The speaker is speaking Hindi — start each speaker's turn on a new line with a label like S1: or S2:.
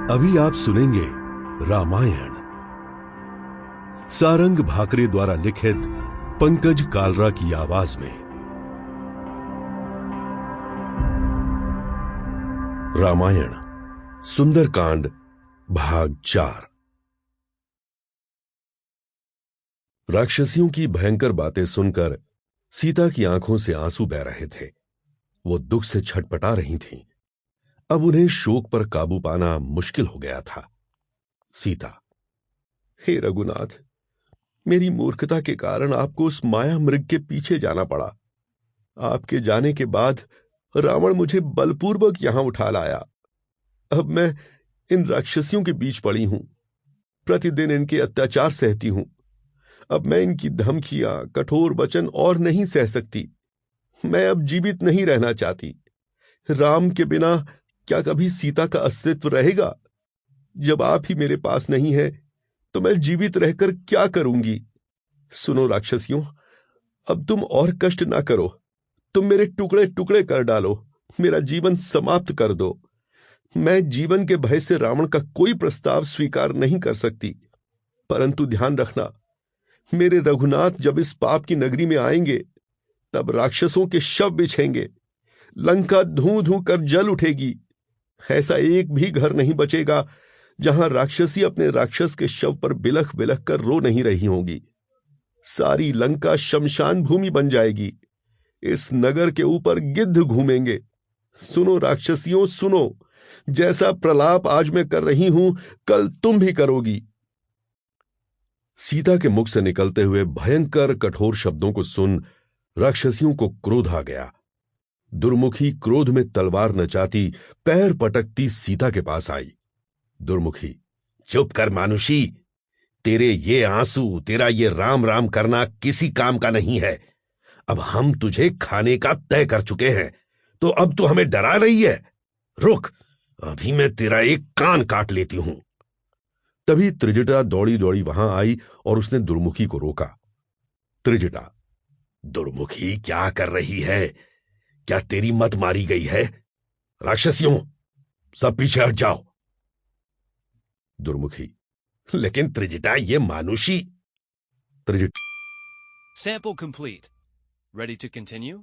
S1: अभी आप सुनेंगे रामायण, सारंग भाकरे द्वारा लिखित पंकज कालरा की आवाज में। रामायण सुंदरकांड भाग 4। राक्षसियों की भयंकर बातें सुनकर सीता की आंखों से आंसू बह रहे थे। वो दुख से छटपटा रही थीं। अब उन्हें शोक पर काबू पाना मुश्किल हो गया था। सीता, हे रघुनाथ, मेरी मूर्खता के कारण आपको उस माया मृग के पीछे जाना पड़ा। आपके जाने के बाद रावण मुझे बलपूर्वक यहां उठा लाया। अब मैं इन राक्षसियों के बीच पड़ी हूं, प्रतिदिन इनके अत्याचार सहती हूं। अब मैं इनकी धमकियां, कठोर वचन और नहीं सह सकती। मैं अब जीवित नहीं रहना चाहती। राम के बिना क्या कभी सीता का अस्तित्व रहेगा? जब आप ही मेरे पास नहीं है तो मैं जीवित रहकर क्या करूंगी? सुनो राक्षसियों, अब तुम और कष्ट ना करो। तुम मेरे टुकड़े टुकड़े कर डालो, मेरा जीवन समाप्त कर दो। मैं जीवन के भय से रावण का कोई प्रस्ताव स्वीकार नहीं कर सकती। परंतु ध्यान रखना, मेरे रघुनाथ जब इस पाप की नगरी में आएंगे तब राक्षसों के शव बिछेंगे, लंका धूं धूं कर जल उठेगी। ऐसा एक भी घर नहीं बचेगा जहां राक्षसी अपने राक्षस के शव पर बिलख बिलख कर रो नहीं रही होंगी। सारी लंका शमशान भूमि बन जाएगी। इस नगर के ऊपर गिद्ध घूमेंगे। सुनो राक्षसियों, सुनो, जैसा प्रलाप आज मैं कर रही हूं कल तुम भी करोगी। सीता के मुख से निकलते हुए भयंकर कठोर शब्दों को सुन राक्षसियों को क्रोध आ गया। दुर्मुखी क्रोध में तलवार नचाती, पैर पटकती सीता के पास आई। दुर्मुखी, चुप कर मानुषी। तेरे ये आंसू, तेरा ये राम राम करना किसी काम का नहीं है। अब हम तुझे खाने का तय कर चुके हैं, तो अब तू हमें डरा रही है? रुक, अभी मैं तेरा एक कान काट लेती हूं। तभी त्रिजटा दौड़ी दौड़ी वहां आई और उसने दुर्मुखी को रोका। त्रिजटा, दुर्मुखी क्या कर रही है? क्या तेरी मत मारी गई है? राक्षसियों, सब पीछे हट जाओ। दुर्मुखी, लेकिन त्रिजटा, ये मानुषी। Trijata,
S2: Sample complete. Ready to continue?